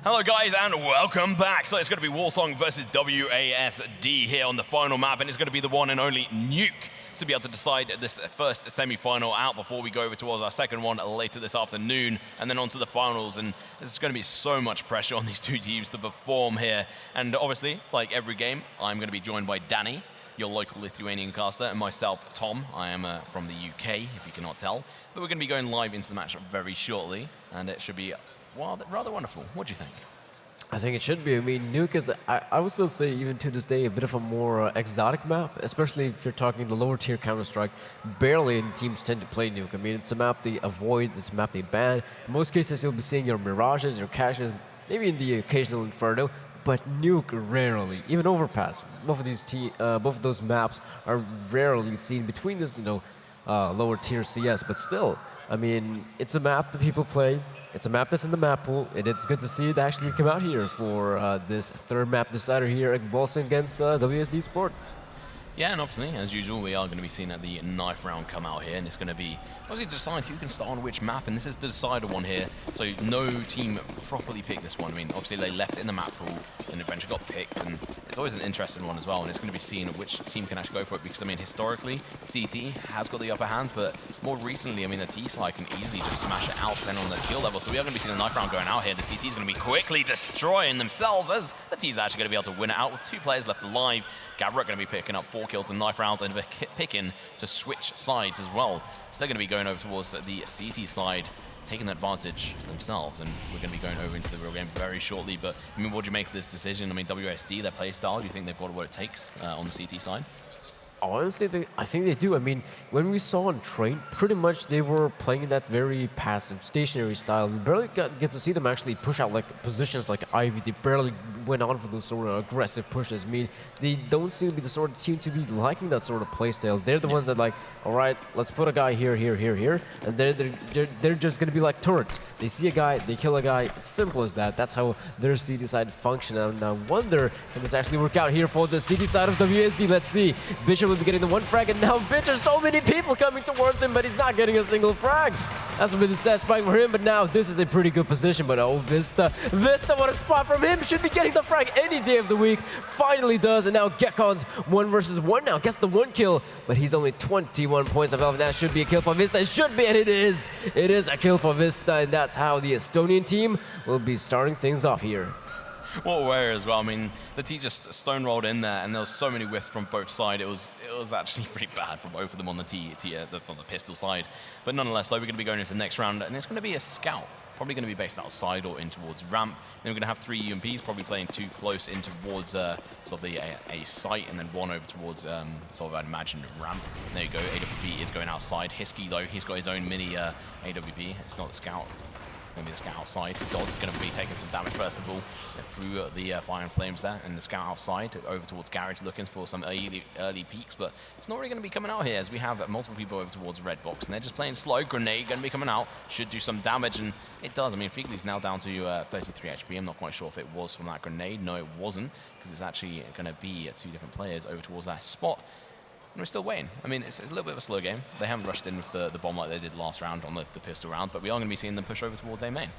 Hello guys and welcome back. So it's going to be wolsung versus WASD here on the final map, and it's going to be the one and only Nuke to be able to decide this first semi-final out before we go over towards our second one later this afternoon, and then on to the finals. And there's going to be so much pressure on these two teams to perform here. And obviously, like every game, I'm going to be joined by Danny, your local Lithuanian caster, and myself, Tom. I am from the UK, if you cannot tell. But we're going to be going live into the match very shortly, and it should be rather wonderful. What do you think? I think it should be. I mean, Nuke is, I would still say, even to this day, a bit of a more exotic map, especially if you're talking the lower tier Counter-Strike. Barely any teams tend to play Nuke. I mean, it's a map they avoid, it's a map they ban. In most cases, you'll be seeing your Mirages, your Caches, maybe in the occasional Inferno, but Nuke rarely, even Overpass. Both of those maps are rarely seen between this, lower tier CS, but still. I mean, it's a map that people play. It's a map that's in the map pool, and it's good to see it actually come out here for this third map decider here at wolsung against WASD Sports. Yeah, and obviously, as usual, we are going to be seeing the knife round come out here, and it's going to be obviously decide who can start on which map, and this is the decider one here, so no team properly picked this one. I mean, obviously they left it in the map pool, and eventually got picked, and it's always an interesting one as well, and it's going to be seeing which team can actually go for it, because, I mean, historically, CT has got the upper hand, but more recently, I mean, the T side can easily just smash it out depending on their skill level, so we are going to be seeing the knife round going out here. The CT is going to be quickly destroying themselves, as the T is actually going to be able to win it out with 2 players left alive. Gabriel going to be picking up 4 kills in knife rounds, and picking to switch sides as well. So they're going to be going over towards the CT side, taking advantage themselves, and we're going to be going over into the real game very shortly. But I mean, what do you make of this decision? I mean, WASD, their play style, do you think they've got what it takes on the CT side? Honestly, I think they do. I mean, when we saw on Train, pretty much they were playing that very passive, stationary style. We barely get to see them actually push out like positions like Ivy. They barely went on for those sort of aggressive pushes. I mean, they don't seem to be the sort of team to be liking that sort of playstyle. They're the ones that like, all right, let's put a guy here, here, here, here, and they're just gonna be like turrets. They see a guy, they kill a guy. Simple as that. That's how their CT side function. And I wonder can this actually work out here for the CT side of WASD. Let's see. Bishop will be getting the 1 frag, and now Bitch, so many people coming towards him, but he's not getting a single frag. That's a bit satisfying for him, but now this is a pretty good position. But oh, Vista, what a spot from him. Should be getting the frag any day of the week. Finally does, and now GameOn's 1 versus 1 now. Gets the 1 kill, but he's only 21 points of health. That should be a kill for Vista. It should be, and it is. It is a kill for Vista, and that's how the Estonian team will be starting things off here. What a way as well. I mean, the T just stonewalled in there, and there was so many whiffs from both sides. It was actually pretty bad for both of them on the on the pistol side. But nonetheless, though, we're going to be going into the next round, and it's going to be a scout. Probably going to be based outside or in towards ramp. Then we're going to have 3 UMPs, probably playing 2 close in towards sort of a site, and then 1 over towards sort of I'd imagine ramp. There you go. AWP is going outside. Hisky, though, he's got his own mini AWP. It's not the scout. It's going to be the scout outside. Dod's going to be taking some damage first of all through the fire and flames there, and the scout outside over towards garage looking for some early peaks, but it's not really going to be coming out here as we have multiple people over towards red box, and they're just playing slow. Grenade going to be coming out, should do some damage, and it does. I mean, Figly's now down to 33 HP. I'm not quite sure if it was from that grenade. No, it wasn't, because it's actually going to be 2 different players over towards that spot. And we're still waiting. I mean, it's a little bit of a slow game. They haven't rushed in with the bomb like they did last round on the pistol round, but we are going to be seeing them push over towards A main.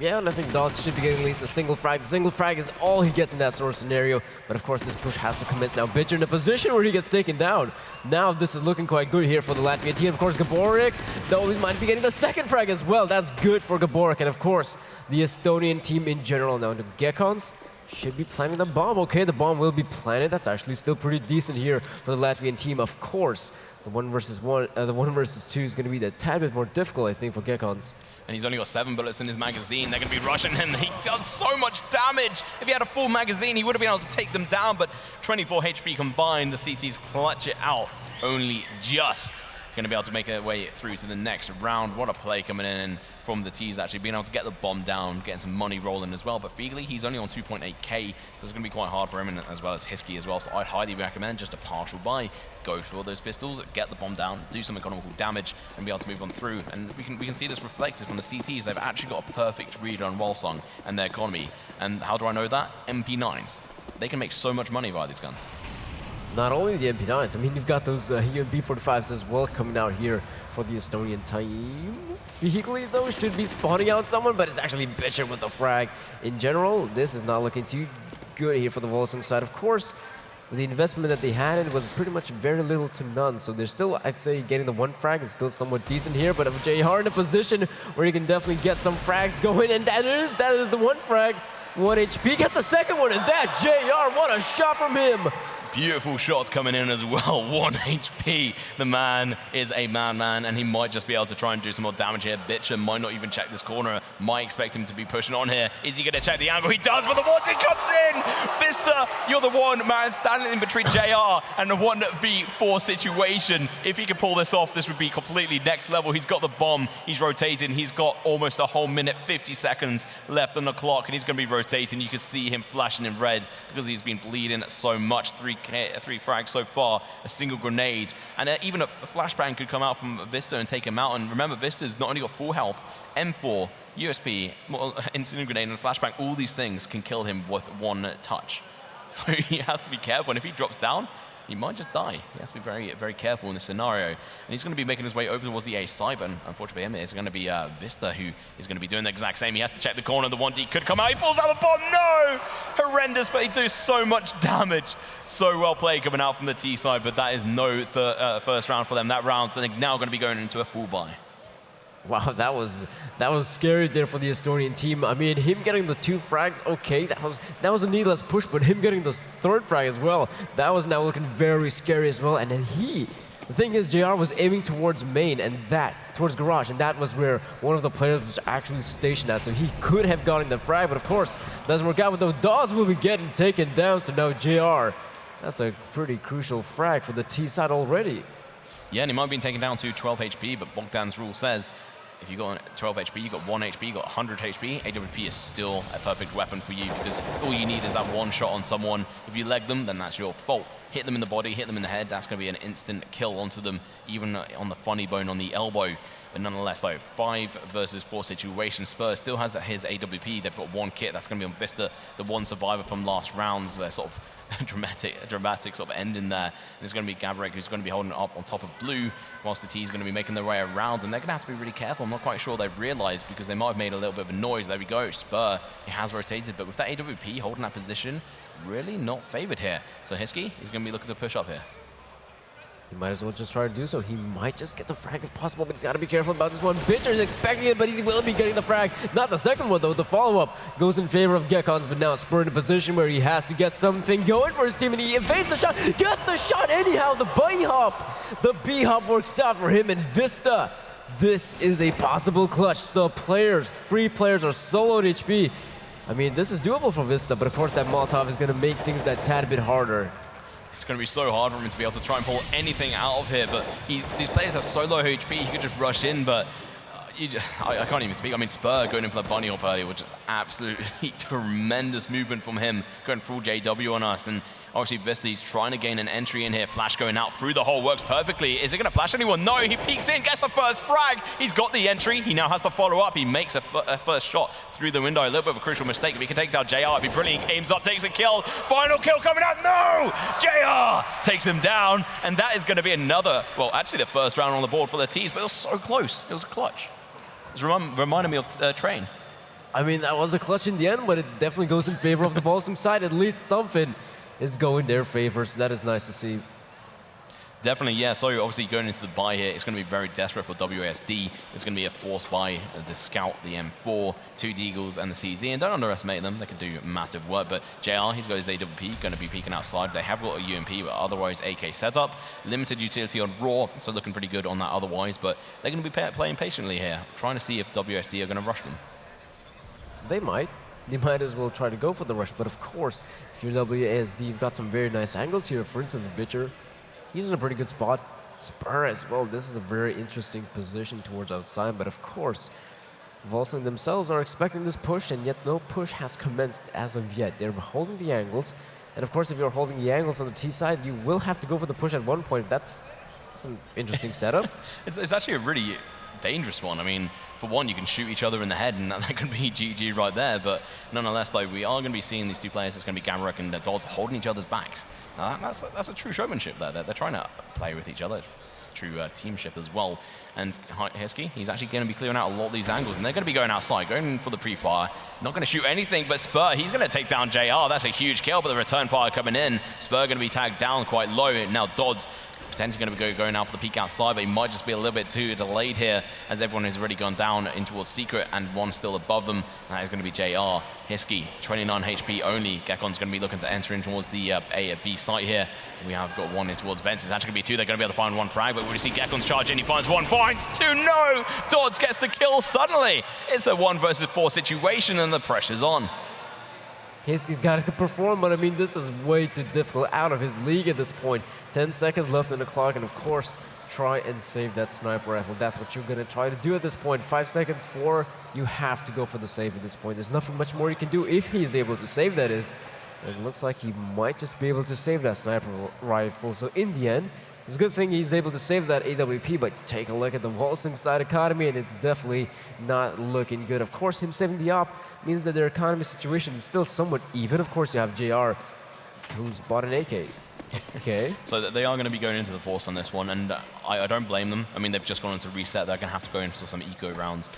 Yeah, and I think Dodds should be getting at least a single frag. The single frag is all he gets in that sort of scenario, but of course this push has to commence now. Bitcher in a position where he gets taken down. Now this is looking quite good here for the Latvian team. Of course, Gaborik, though he might be getting the second frag as well. That's good for Gaborik, and of course, the Estonian team in general. Now the GameOns should be planting the bomb. Okay, the bomb will be planted. That's actually still pretty decent here for the Latvian team. Of course, the 1 versus 2 is going to be a tad bit more difficult, I think, for GameOns. And he's only got 7 bullets in his magazine. They're going to be rushing him. He does so much damage. If he had a full magazine, he would have been able to take them down, but 24 HP combined, the CTs clutch it out only just. Going to be able to make their way through to the next round. What a play coming in from the T's, actually being able to get the bomb down, getting some money rolling as well. But Figly, he's only on 2.8k, so it's going to be quite hard for him, and as well as Hisky as well. So I'd highly recommend just a partial buy. Go for those pistols, get the bomb down, do some economical damage, and be able to move on through. And we can see this reflected from the CTs. They've actually got a perfect read on wolsung and their economy. And how do I know that? MP9s. They can make so much money via these guns. Not only the MP9s, I mean, you've got those UMP45s as well coming out here for the Estonian team. Vehicle, though, should be spawning out someone, but it's actually bitching with the frag. In general, this is not looking too good here for the wolsung side. Of course, with the investment that they had, it was pretty much very little to none. So they're still, I'd say, getting the one frag is still somewhat decent here, but JR in a position where he can definitely get some frags going, and that is the one frag. 1 HP, gets the second one, and that JR, what a shot from him! Beautiful shots coming in as well. 1 HP. The man is a madman, and he might just be able to try and do some more damage here. Bitcher might not even check this corner. Might expect him to be pushing on here. Is he going to check the angle? He does, but the wanted comes in! Vista, you're the one man standing in between JR and the 1v4 situation. If he could pull this off, this would be completely next level. He's got the bomb. He's rotating. He's got almost a whole minute, 50 seconds left on the clock, and he's going to be rotating. You can see him flashing in red because he's been bleeding so much. 3 frags so far, a single grenade, and even a flashbang could come out from Vista and take him out. And remember, Vista's not only got full health, M4, USP, instant grenade, and a flashbang. All these things can kill him with one touch. So he has to be careful, and if he drops down, he might just die. He has to be very, very careful in this scenario. And he's going to be making his way over towards the A side, but unfortunately for him, it's going to be Vista who is going to be doing the exact same. He has to check the corner. The 1D could come out. He falls out the bomb. No! Horrendous, but he does so much damage. So well played coming out from the T side, but that is no first round for them. That round, they're now going to be going into a full buy. Wow, that was scary there for the Estonian team. I mean, him getting the 2 frags, okay, that was a needless push, but him getting the 3rd frag as well, that was now looking very scary as well. And then the thing is, JR was aiming towards main and towards garage, and that was where one of the players was actually stationed at, so he could have gotten the frag, but of course, doesn't work out. But those dogs will be getting taken down, so now JR, that's a pretty crucial frag for the T side already. Yeah, and he might have been taken down to 12 HP, but Bogdan's rule says if you got 12 HP, you got 1 HP, you got 100 HP, AWP is still a perfect weapon for you because all you need is that one shot on someone. If you leg them, then that's your fault. Hit them in the body, hit them in the head, that's going to be an instant kill onto them, even on the funny bone on the elbow. But nonetheless, like 5 versus 4 situation, Spurs still has his AWP. They've got 1 kit, that's going to be on Vista, the 1 survivor from last rounds. They're sort of dramatic sort of end in there. And it's going to be Gabrek who's going to be holding it up on top of blue, whilst the T is going to be making their way around, and they're going to have to be really careful. I'm not quite sure they've realized because they might have made a little bit of a noise. There we go, Spur, he has rotated, but with that AWP holding that position, really not favored here. So Hiskey is going to be looking to push up here. He might as well just try to do so. He might just get the frag if possible, but he's got to be careful about this one. Bitcher's expecting it, but he will be getting the frag. Not the second one, though. The follow-up goes in favor of Gekons, but now Spur in a position where he has to get something going for his team, and he evades the shot, gets the shot anyhow. The B-hop. The B-hop works out for him, and Vista. This is a possible clutch. So 3 players are soloed HP. I mean, this is doable for Vista, but of course that Molotov is going to make things that tad bit harder. It's going to be so hard for him to be able to try and pull anything out of here, but these players have so low HP, he could just rush in, but I can't even speak. I mean, Spur going in for the bunny hop earlier, which is absolutely tremendous movement from him, going full JW on us, and obviously Vista, he's trying to gain an entry in here. Flash going out through the hole, works perfectly. Is it going to flash anyone? No, he peeks in, gets the first frag. He's got the entry. He now has to follow up. He makes a first shot through the window. A little bit of a crucial mistake. If he can take down JR, it'd be brilliant. Aims up, takes a kill. Final kill coming out. No! JR takes him down. And that is going to be another, well, actually the first round on the board for the T's, but it was so close. It was clutch. It reminded me of Train. I mean, that was a clutch in the end, but it definitely goes in favor of the wolsung side. At least something is going their favor, so that is nice to see. Definitely, yeah. So obviously going into the buy here, it's going to be very desperate for WASD. It's going to be a forced buy, the Scout, the M4, 2 Deagles, and the CZ. And don't underestimate them. They can do massive work. But JR, he's got his AWP, going to be peeking outside. They have got a UMP, but otherwise AK setup. Limited utility on Raw, so looking pretty good on that otherwise. But they're going to be playing patiently here, trying to see if WASD are going to rush them. They might. They might as well try to go for the rush, but of course, if you're WASD, you've got some very nice angles here. For instance, Bitcher, he's in a pretty good spot. Spur as well. This is a very interesting position towards outside, but of course, wolsung themselves are expecting this push, and yet no push has commenced as of yet. They're holding the angles, and of course, if you're holding the angles on the T side, you will have to go for the push at one point. That's an interesting setup. It's actually a really dangerous one. I mean, for one, you can shoot each other in the head, and that can be GG right there. But nonetheless, though, we are going to be seeing these two players. It's going to be Gamarek and Dodds holding each other's backs. Now, that's a true showmanship there. They're trying to play with each other. True teamship as well. And Hiski, he's actually going to be clearing out a lot of these angles, and they're going to be going outside, going for the pre-fire. Not going to shoot anything, but Spur, he's going to take down JR. That's a huge kill, but the return fire coming in. Spur going to be tagged down quite low. Now Dodds potentially going to be going out for the peek outside, but he might just be a little bit too delayed here, as everyone has already gone down in towards Secret, and one still above them. That is going to be JR. Hiski, 29 HP only. Gekon's going to be looking to enter in towards the A B site here. We have got one in towards Vents. It's actually going to be two. They're going to be able to find one frag, but we see Gekon's charge in. He finds one, finds two. No! Dodds gets the kill suddenly. It's a 1 versus 4 situation, and the pressure's on. Hiski's got to perform, but I mean, this is way too difficult, out of his league at this point. 10 seconds left on the clock, and of course, try and save that sniper rifle. That's what you're going to try to do at this point. 5 seconds, 4, you have to go for the save at this point. There's nothing much more you can do if he is able to save, that is. And it looks like he might just be able to save that sniper rifle. So in the end, it's a good thing he's able to save that AWP, but take a look at the wolsung side economy, and it's definitely not looking good. Of course, him saving the op means that their economy situation is still somewhat even. Of course, you have JR, who's bought an AK. Okay. So they are going to be going into the force on this one, and I don't blame them. I mean, they've just gone into reset. They're going to have to go into some eco rounds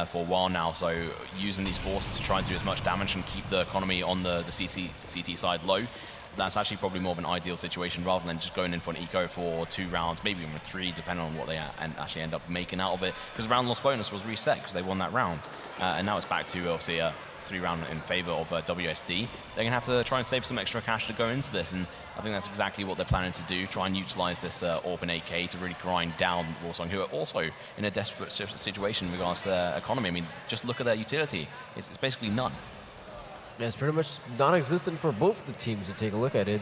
for a while now. So using these forces to try and do as much damage and keep the economy on the CT side low, that's actually probably more of an ideal situation rather than just going in for an eco for 2 rounds, maybe even 3, depending on what they actually end up making out of it. Because round loss bonus was reset because they won that round. And now it's back to, obviously, a 3-round in favor of WSD. They're going to have to try and save some extra cash to go into this, and I think that's exactly what they're planning to do, try and utilize this Orban AK to really grind down wolsung, who are also in a desperate situation in regards to their economy. I mean, just look at their utility. It's basically none. Yeah, it's pretty much non-existent for both the teams to take a look at it.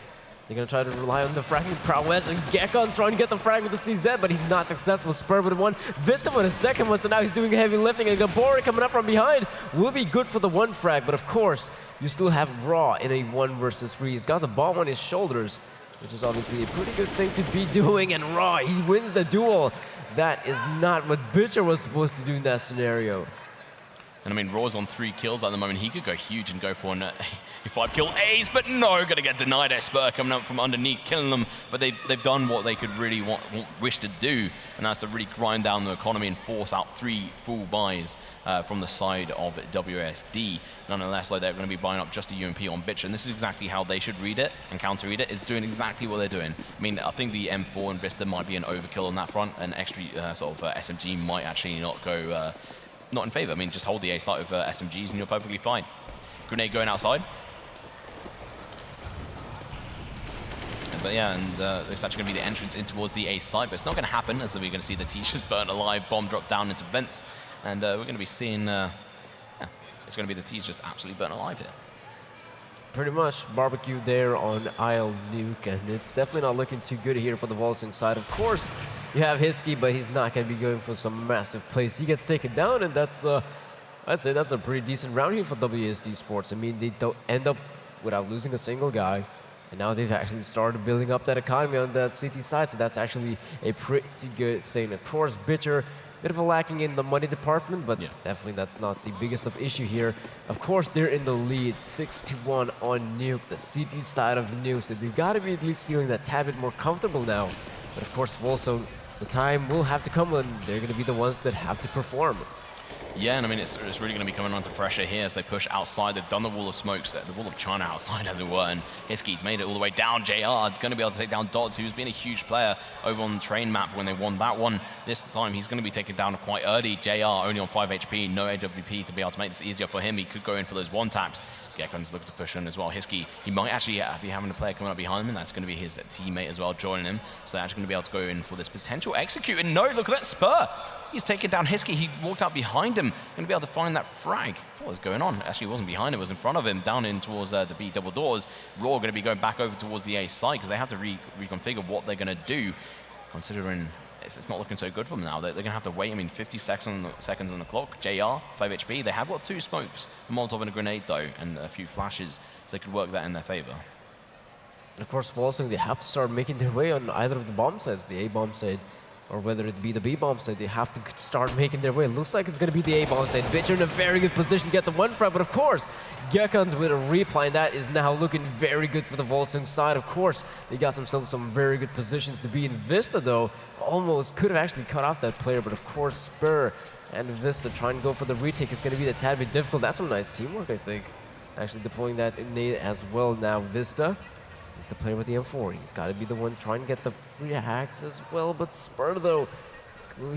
They're going to try to rely on the fragging prowess, and Gekon's trying to get the frag with the CZ, but he's not successful. Spur with one, Vista with a second one, so now he's doing heavy lifting, and Gabori coming up from behind will be good for the 1 frag, but of course, you still have Raw in a 1 versus 3. He's got the bomb on his shoulders, which is obviously a pretty good thing to be doing, and Raw, he wins the duel. That is not what Bitcher was supposed to do in that scenario. And I mean, Raw's on 3 kills at the moment. He could go huge and go for a 5-kill ace, but no, gonna get denied. Spur coming up from underneath, killing them. But they've done what they could really wish to do, and that's to really grind down the economy and force out 3 full buys from the side of WSD. Nonetheless, like, they're going to be buying up just a UMP on Bitcher, and this is exactly how they should read it and counter-read it, is doing exactly what they're doing. I mean, I think the M4 and Vista might be an overkill on that front, and extra SMG might actually not go... not in favor. I mean, just hold the A site with SMGs and you're perfectly fine. Grenade going outside. But yeah, and it's actually going to be the entrance in towards the A site, but it's not going to happen, as we're going to see the teachers burnt alive, bomb drop down into vents, and we're going to be seeing, it's going to be the teachers just absolutely burnt alive here. Pretty much barbecue there on Isle Nuke, and it's definitely not looking too good here for the wolsung side. Of course, you have Hiski, but he's not going to be going for some massive plays. He gets taken down, and that's, I'd say that's a pretty decent round here for WASD Sports. I mean, they don't end up without losing a single guy, and now they've actually started building up that economy on that CT side, so that's actually a pretty good thing. Of course, Bitcher, bit of a lacking in the money department, but yeah, definitely that's not the biggest of issue here. Of course, they're in the lead, 6-1 on Nuke, the CT side of Nuke, so they've got to be at least feeling that tad bit more comfortable now. But of course, wolsung, the time will have to come when they're going to be the ones that have to perform. Yeah, and I mean, it's really going to be coming under pressure here as they push outside. They've done the wall of smokes, the wall of China outside, as it were, and Hiski's made it all the way down. JR going to be able to take down Dodds, who's been a huge player over on the train map when they won that one. This time, he's going to be taken down quite early. JR only on 5 HP, no AWP to be able to make this easier for him. He could go in for those 1-taps. Gekon's looking to push in as well. Hiski, he might actually be having a player coming up behind him, and that's going to be his teammate as well joining him. So they're actually going to be able to go in for this potential execute. And no, look at that Spur. He's taken down Hiski. He walked out behind him. Going to be able to find that frag. What was going on? Actually, it wasn't behind him. It was in front of him, down in towards the B double doors. Raw going to be going back over towards the A site because they have to reconfigure what they're going to do, considering it's not looking so good for them now. They're going to have to wait. I mean, 50 seconds on the clock. JR, 5 HP. They have got 2 smokes, a Molotov and a grenade, though, and a few flashes, so they could work that in their favor. And of course, wolsung, they have to start making their way on either of the bomb sites, the A bomb site or whether it be the B-bomb side, they have to start making their way. It looks like it's going to be the A-bomb side. Bitcher in a very good position to get the one frag, but of course, Gekons with a reply, and that is now looking very good for the wolsung side. Of course, they got themselves some very good positions to be in. Vista, though, almost could have actually cut off that player, but of course, Spur and Vista trying to go for the retake is going to be a tad bit difficult. That's some nice teamwork, I think. Actually deploying that innate as well now. Vista is the player with the M4. He's got to be the one trying to get the free hacks as well. But Spur, though,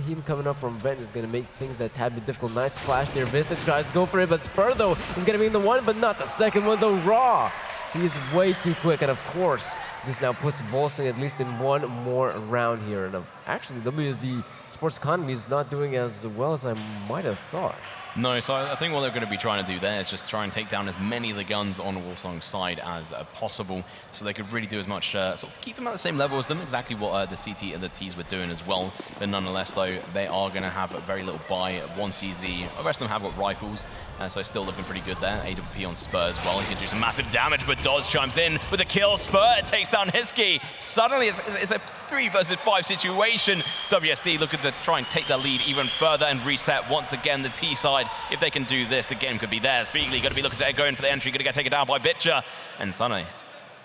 him coming up from vent is going to make things that tad bit difficult. Nice flash there. Vista tries to go for it, but Spur, though, is going to be in the one, but not the second one, though. Raw. He is way too quick, and of course, this now puts wolsung at least in one more round here. And actually, WSD Sports Economy is not doing as well as I might have thought. No, so I think what they're going to be trying to do there is just try and take down as many of the guns on wolsung's side as possible, so they could really do as much, sort of keep them at the same level as them, exactly what the CT and the Ts were doing as well. But nonetheless, though, they are going to have a very little buy, one CZ. The rest of them have got rifles, so still looking pretty good there. AWP on Spur as well. He can do some massive damage, but Dodds chimes in with a kill. Spur takes down Hiskey. Suddenly, it's a 3 versus 5 situation. WSD looking to try and take their lead even further and reset once again the T side. If they can do this, the game could be theirs. Feegly going to be looking to go in for the entry, going to get taken down by Bitcher. And Sunny,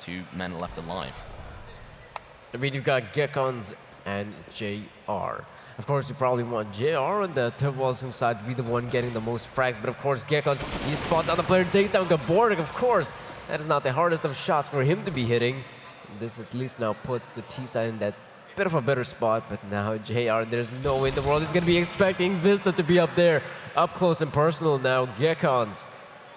2 men left alive. I mean, you've got Gekons and JR. Of course, you probably want JR on the wolsung side to be the one getting the most frags, but of course, Gekons, he spots out the player, takes down Gabornik. Of course, that is not the hardest of shots for him to be hitting. This at least now puts the T side in that bit of a better spot, but now JR, there's no way in the world he's going to be expecting Vista to be up there, up close and personal now. Gekons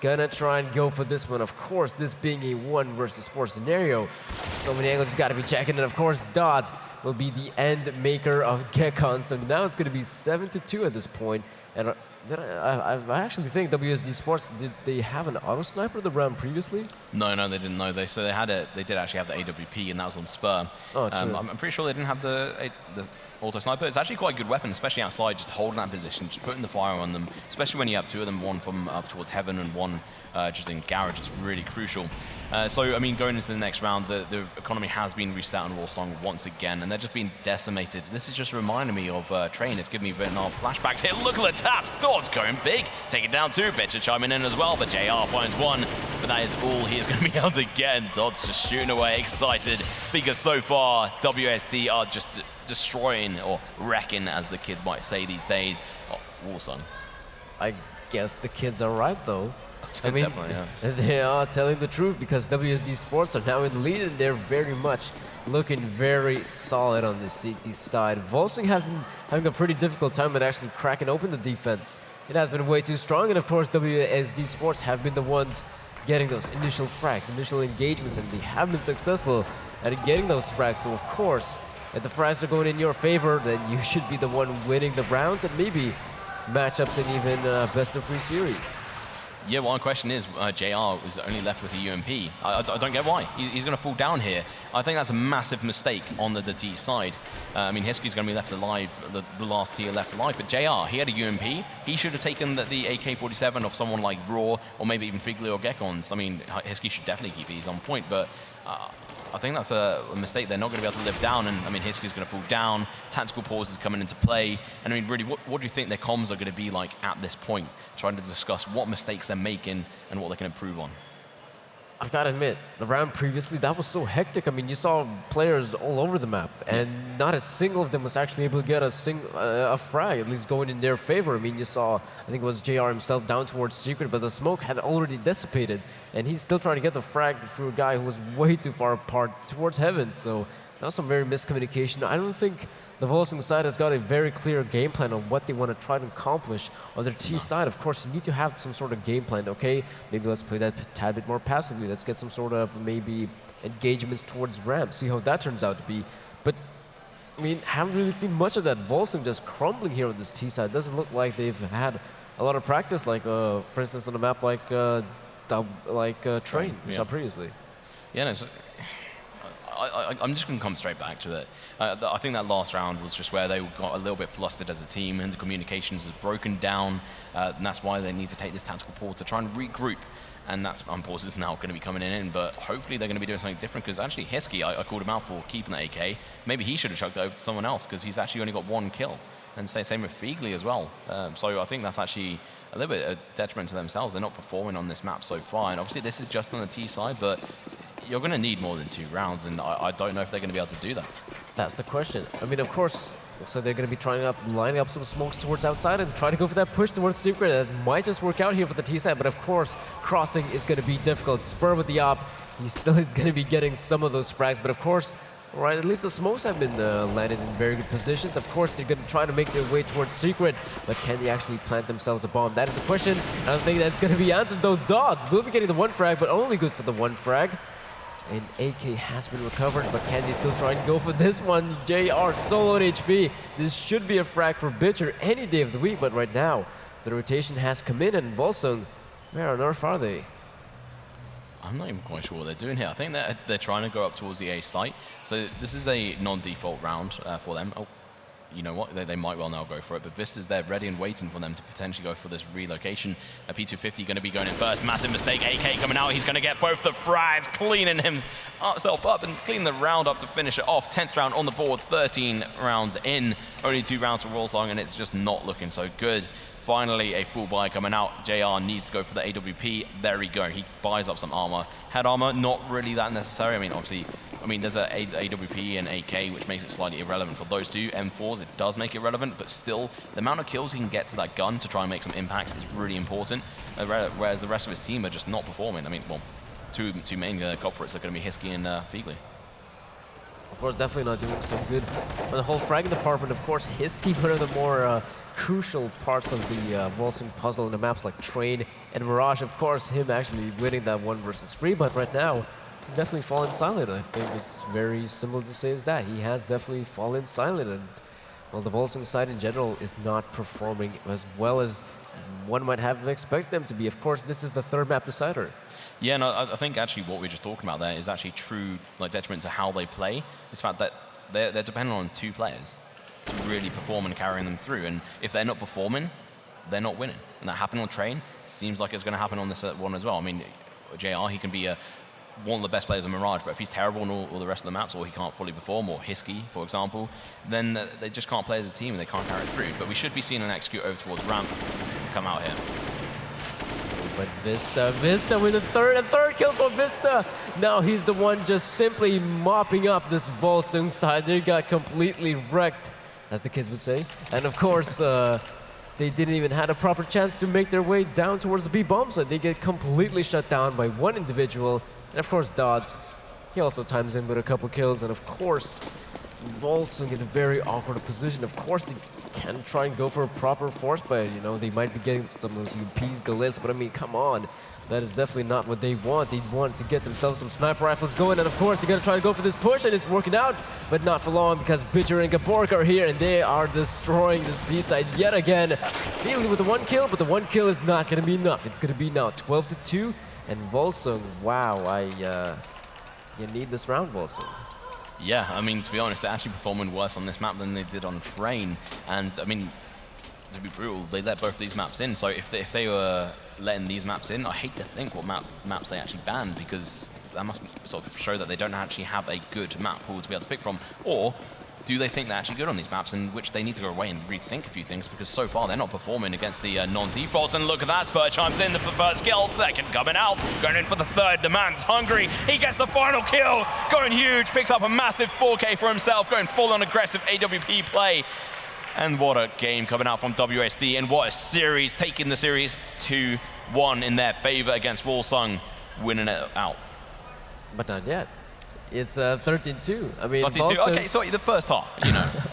gonna try and go for this one. Of course, this being a 1 versus 4 scenario, so many angles you got to be checking, and of course, Dodds will be the end maker of Gekons. So now it's going to be 7-2 at this point, and I actually think WSD Sports, did they have an auto sniper the round previously? No, they didn't know. They did actually have the AWP, and that was on Spur. Oh, true. I'm pretty sure they didn't have the auto sniper. It's actually quite a good weapon, especially outside, just holding that position, just putting the fire on them, especially when you have 2 of them, one from up towards heaven and one just in garage. It's really crucial. So, I mean, going into the next round, the economy has been reset on wolsung once again, and they're just being decimated. This is just reminding me of Train. It's giving me Vietnam flashbacks here. Look at the taps. Dodds going big. Take it down 2. Bitcher chiming in as well, but JR finds 1. But that is all he is going to be able to get. Dodds just shooting away, excited, because so far, WSD are just destroying, or wrecking, as the kids might say these days, wolsung. I guess the kids are right, though. I mean, yeah. They are telling the truth, because WSD Sports are now in the lead, and they're very much looking very solid on the CT side. wolsung have been having a pretty difficult time with actually cracking open the defense. It has been way too strong, and of course, WSD Sports have been the ones getting those initial frags, initial engagements, and they have been successful at getting those frags. So of course, if the frags are going in your favor, then you should be the one winning the rounds, and maybe matchups and even best of 3 series. Yeah, one question is, JR was only left with a UMP. I don't get why. He's going to fall down here. I think that's a massive mistake on the T side. I mean, Hiskey's going to be left alive, the last tier left alive, but JR, he had a UMP. He should have taken the AK-47 of someone like Raw, or maybe even Feegly or Gekons. I mean, Hiskey should definitely keep it. He's on point, but I think that's a mistake they're not going to be able to live down, and I mean, Hiskey's going to fall down, tactical pause is coming into play, and I mean, really, what do you think their comms are going to be like at this point, trying to discuss what mistakes they're making and what they can improve on? I've got to admit, the round previously, that was so hectic. I mean, you saw players all over the map, and not a single of them was actually able to get a frag, at least going in their favor. I mean, you saw, I think it was JR himself down towards Secret, but the smoke had already dissipated, and he's still trying to get the frag through a guy who was way too far apart towards heaven. So that was some very miscommunication. I don't think the wolsung side has got a very clear game plan on what they want to try to accomplish. On their T side, of course, you need to have some sort of game plan. Okay, maybe let's play that a tad bit more passively. Let's get some sort of maybe engagements towards ramp, see how that turns out to be. But I mean, haven't really seen much of that. wolsung just crumbling here on this T side. Doesn't look like they've had a lot of practice, like for instance on a map like Train we saw previously. Yeah, no, so I'm just going to come straight back to it. I think that last round was just where they got a little bit flustered as a team, and the communications has broken down, and that's why they need to take this tactical pause to try and regroup and that's unfortunately now going to be coming in, but hopefully they're going to be doing something different, because actually Hiskey, I called him out for keeping the AK. Maybe he should have chucked it over to someone else, because he's actually only got 1 kill. And same with Feegly as well. So I think that's actually a little bit a detriment to themselves. They're not performing on this map so far, and obviously this is just on the T side, but you're going to need more than 2 rounds, and I don't know if they're going to be able to do that. That's the question. I mean, of course, so they're going to be lining up some smokes towards outside and try to go for that push towards Secret. That might just work out here for the T side, but of course, crossing is going to be difficult. Spur with the op, he still is going to be getting some of those frags, but of course, right, at least the smokes have been landed in very good positions. Of course, they're going to try to make their way towards Secret, but can they actually plant themselves a bomb? That is the question. I don't think that's going to be answered, though. Dodds will be getting the 1 frag, but only good for the 1 frag. And AK has been recovered, but can they still try and go for this one? JR soloed HP. This should be a frag for Bitcher any day of the week, but right now, the rotation has come in, and wolsung, where on earth are they? I'm not even quite sure what they're doing here. I think they're trying to go up towards the A site. So this is a non-default round for them. Oh, you know what? They might well now go for it. But Vista's there ready and waiting for them to potentially go for this relocation. P250 going to be going in first. Massive mistake. AK coming out. He's going to get both the frags, cleaning himself up and clean the round up to finish it off. 10th round on the board. 13 rounds in. Only 2 rounds for wolsung, and it's just not looking so good. Finally, a full buy coming out. JR needs to go for the AWP. There we go. He buys up some armor. Head armor, not really that necessary. I mean, obviously, there's a AWP and AK, which makes it slightly irrelevant for those two. M4s, it does make it relevant, but still, the amount of kills he can get to that gun to try and make some impacts is really important, whereas the rest of his team are just not performing. I mean, well, two main culprits are going to be Hiskey and Feegly. Of course, definitely not doing so good on the whole fragging department. Of course, Hiskey, one of the more crucial parts of the wolsung puzzle in the maps like Train and Mirage. Of course, him actually winning that 1 versus 3, but right now, he's definitely fallen silent. I think it's very simple to say as that. He has definitely fallen silent, and well, the wolsung side in general is not performing as well as one might have expected them to be. Of course, this is the 3rd map decider. Yeah, no, I think actually what we're just talking about there is actually true detriment to how they play. It's the fact that they're dependent on 2 players to really perform and carrying them through. And if they're not performing, they're not winning. And that happened on Train. Seems like it's going to happen on this one as well. I mean, JR, he can be one of the best players in Mirage, but if he's terrible on all the rest of the maps, or he can't fully perform, or Hiskey, for example, then they just can't play as a team and they can't carry it through. But we should be seeing an execute over towards ramp come out here. But Vista with a third kill for Vista. Now he's the one just simply mopping up this wolsung side. They got completely wrecked, as the kids would say. And of course, they didn't even have a proper chance to make their way down towards the B bomb side. They get completely shut down by 1 individual. And of course, Dodds, he also times in with a couple kills. And of course, wolsung in a very awkward position. Of course, they can try and go for a proper force, but they might be getting some of those UPs, Galils, but I mean, come on. That is definitely not what they want. They want to get themselves some sniper rifles going, and of course, they're going to try to go for this push, and it's working out, but not for long, because Bitcher and Gabork are here, and they are destroying this D side yet again. Feegly with the 1 kill, but the 1 kill is not going to be enough. It's going to be now 12-2, and wolsung, wow, you need this round, wolsung. Yeah, I mean, to be honest, they're actually performing worse on this map than they did on Train. And, I mean, to be brutal, they let both of these maps in. So if they were letting these maps in, I hate to think what maps they actually banned, because that must sort of show that they don't actually have a good map pool to be able to pick from. Or do they think they're actually good on these maps, in which they need to go away and rethink a few things, because so far they're not performing against the non-defaults. And look at that, Spur chimes in for the first kill, second coming out, going in for the 3rd. The man's hungry, he gets the final kill, going huge, picks up a massive 4K for himself, going full on aggressive AWP play. And what a game coming out from WASD, and what a series, taking the series 2-1 in their favor against wolsung, winning it out. But not yet. It's 13-2. I mean, 13-2. Okay, sorry, the first half,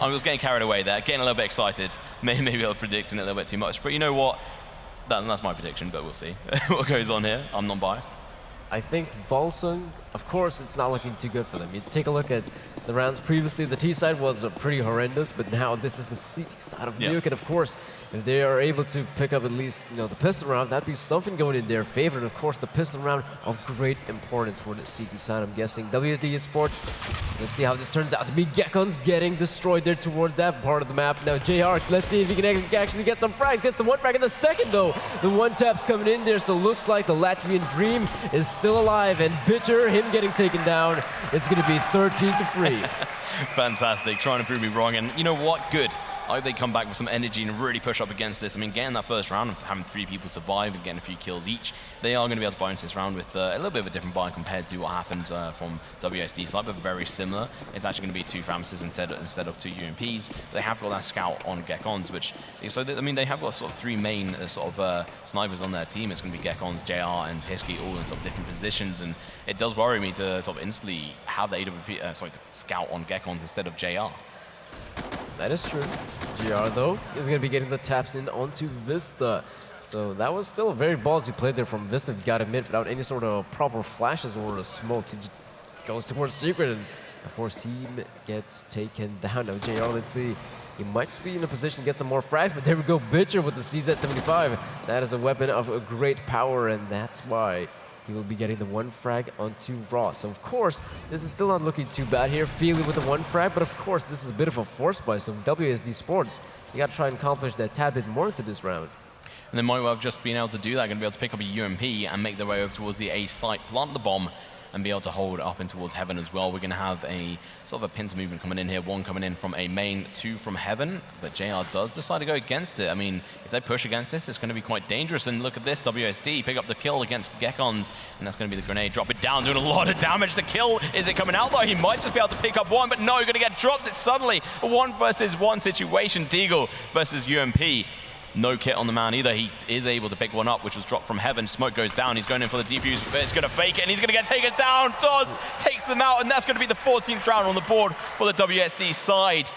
I was getting carried away there, getting a little bit excited. Maybe I was predicting it a little bit too much, but you know what? That's my prediction, but we'll see what goes on here. I'm non-biased. I think wolsung, of course, it's not looking too good for them. You take a look at The rounds previously, the T side was pretty horrendous, but now this is the CT side of Nuke, and of course, if they are able to pick up at least, the pistol round, that'd be something going in their favor. And of course, the pistol round of great importance for the CT side, I'm guessing. WASD Esports, let's see how this turns out to be. GameOn's getting destroyed there towards that part of the map. Now, JR, let's see if he can actually get some frag. Gets the one frag in the second, though. The one tap's coming in there, so looks like the Latvian dream is still alive. And Bitter, him getting taken down, it's going to be 13-3. Fantastic, trying to prove me wrong, and you know what, good. I hope they come back with some energy and really push up against this. I mean, getting that first round, having 3 people survive and getting a few kills each, they are going to be able to bonus this round with a little bit of a different buy compared to what happened from WSD side, but very similar. It's actually going to be 2 Framses instead of 2 UMPs. They have got that scout on GameOn's, which, so I mean, they have got sort of 3 main snipers on their team. It's going to be GameOn's, JR, and Hiski all in sort of different positions, and it does worry me to sort of instantly have the AWP, the scout on GameOn's instead of JR. That is true. GR, though, is going to be getting the taps in onto Vista. So that was still a very ballsy play there from Vista, you got to admit, without any sort of proper flashes or a smoke. He goes towards Secret, and of course he gets taken down. Now JR, let's see. He might just be in a position to get some more frags, but there we go, Bitcher with the CZ75. That is a weapon of great power, and that's why he will be getting the 1 frag onto Ross. So of course, this is still not looking too bad here. Feely with the 1 frag, but of course, this is a bit of a force buy. So WASD Sports, you got to try and accomplish that tad bit more into this round. And they might well have just been able to do that, going to be able to pick up a UMP and make their way over towards the A site, plant the bomb, and be able to hold up in towards Heaven as well. We're going to have a sort of a pincer movement coming in here. 1 coming in from a main, 2 from Heaven, but JR does decide to go against it. I mean, if they push against this, it's going to be quite dangerous. And look at this, WSD pick up the kill against GameOn's, and that's going to be the grenade. Drop it down, doing a lot of damage. The kill, is it coming out though? He might just be able to pick up 1, but no, going to get dropped. It's suddenly a 1 versus 1 situation. Deagle versus UMP. No kit on the man either. He is able to pick 1 up, which was dropped from Heaven. Smoke goes down. He's going in for the defuse, but it's going to fake it, and he's going to get taken down. Dodds takes them out, and that's going to be the 14th round on the board for the WSD side.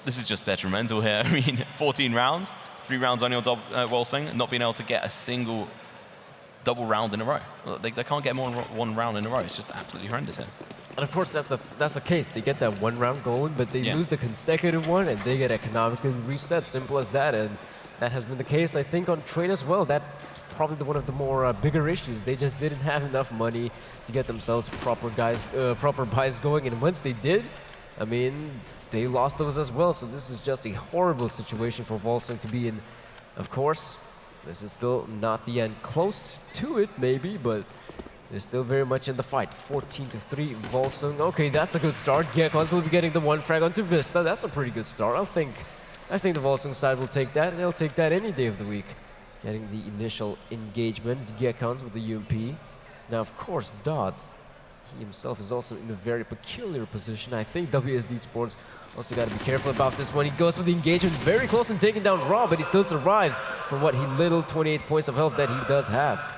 This is just detrimental here. I mean, 14 rounds, 3 rounds only on wolsung, not being able to get a single double round in a row. They can't get more than 1 round in a row. It's just absolutely horrendous here. And of course, that's the case. They get that 1 round going, but they lose the consecutive one, and they get economically reset. Simple as that. And that has been the case, I think, on Train as well. That's probably one of the more bigger issues. They just didn't have enough money to get themselves proper buys going. And once they did, I mean, they lost those as well. So this is just a horrible situation for wolsung to be in. Of course, this is still not the end. Close to it, maybe, but they're still very much in the fight. 14-3 wolsung. Okay, that's a good start. GameOn will be getting the 1 frag onto Vista. That's a pretty good start. I think the wolsung side will take that. They'll take that any day of the week. Getting the initial engagement. GameOn with the UMP. Now, of course, Dodds, he himself is also in a very peculiar position. I think WASD Sports also got to be careful about this one. He goes for the engagement very close and taking down Raw, but he still survives from what he little 28 points of health that he does have.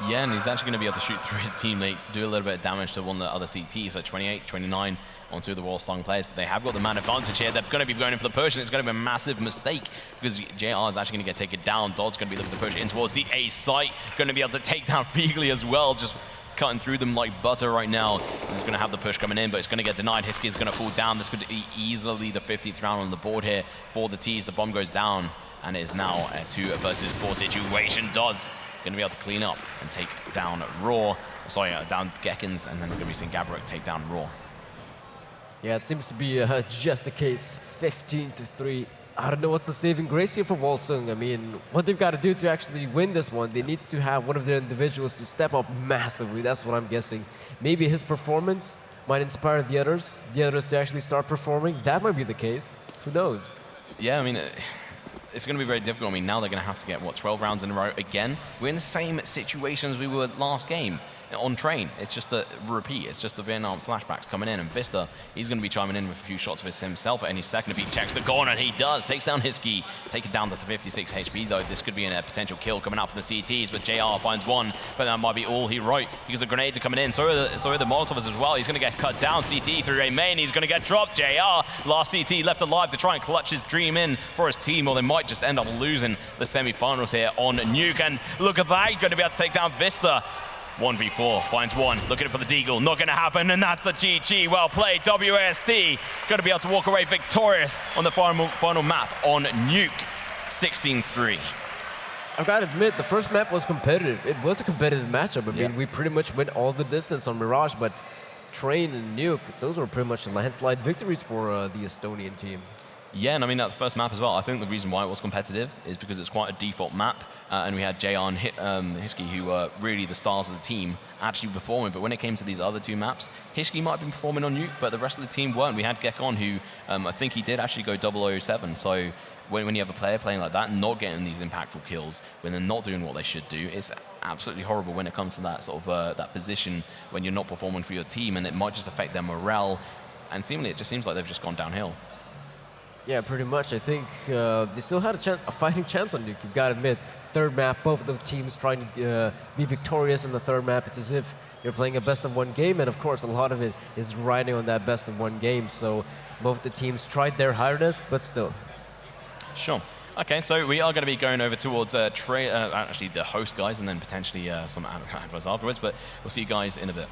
Yeah, and he's actually going to be able to shoot through his teammates, do a little bit of damage to one of the other CTs, so 28, 29 onto the wolsung players, but they have got the man advantage here. They're going to be going in for the push, and it's going to be a massive mistake because JR is actually going to get taken down. Dodd's going to be looking to push in towards the A site, going to be able to take down Feegly as well, just cutting through them like butter right now. He's going to have the push coming in, but it's going to get denied. Hiski is going to fall down. This could be easily the 50th round on the board here for the T's. The bomb goes down, and it is now a 2 versus 4 situation. Dodds going to be able to clean up and take down Raw. Sorry, down Gekins, and then we're going to be seeing Gabrick take down Raw. Yeah, it seems to be just a case. 15-3. I don't know what's the saving grace here for wolsung. I mean, what they've got to do to actually win this one, they need to have one of their individuals to step up massively. That's what I'm guessing. Maybe his performance might inspire the others to actually start performing. That might be the case. Who knows? Yeah, I mean, it's going to be very difficult. I mean, now they're going to have to get, what, 12 rounds in a row again? We're in the same situation as we were last game on Train. It's just a repeat. It's just the Vietnam flashbacks coming in, and Vista, he's going to be chiming in with a few shots of himself at any second if he checks the corner, and he does. Takes down Hiski, take it down to 56 HP, though. This could be a potential kill coming out from the CTs, but JR finds 1, but that might be all he wrote because the grenades are coming in. So are the Molotovs as well. He's going to get cut down. CT through a main. He's going to get dropped. JR, last CT left alive to try and clutch his dream in for his team, or they might just end up losing the semifinals here on Nuke. And look at that, going to be able to take down Vista. 1v4, finds one, looking for the deagle, not gonna happen, and that's a GG. Well played, WASD. Gonna be able to walk away victorious on the final map on Nuke, 16-3. I've got to admit, the first map was competitive. It was a competitive matchup. I mean, we pretty much went all the distance on Mirage, but Train and Nuke, those were pretty much landslide victories for the Estonian team. Yeah, and I mean, that first map as well, I think the reason why it was competitive is because it's quite a default map, and we had Jayon Hiski, who were really the stars of the team, actually performing. But when it came to these other two maps, Hiski might have been performing on Nuke, but the rest of the team weren't. We had GameOn, who I think he did actually go 007, so when you have a player playing like that, not getting these impactful kills, when they're not doing what they should do, it's absolutely horrible when it comes to that sort of that position when you're not performing for your team, and it might just affect their morale. And seemingly, it just seems like they've just gone downhill. Yeah, pretty much. I think they still had a fighting chance on Nuke. You've got to admit, third map, both of the teams trying to be victorious in the third map. It's as if you're playing a best-of-1 game, and of course, a lot of it is riding on that best-of-1 game. So both the teams tried their hardest, but still. Sure. Okay, so we are going to be going over towards actually the host guys, and then potentially some adverts afterwards, but we'll see you guys in a bit.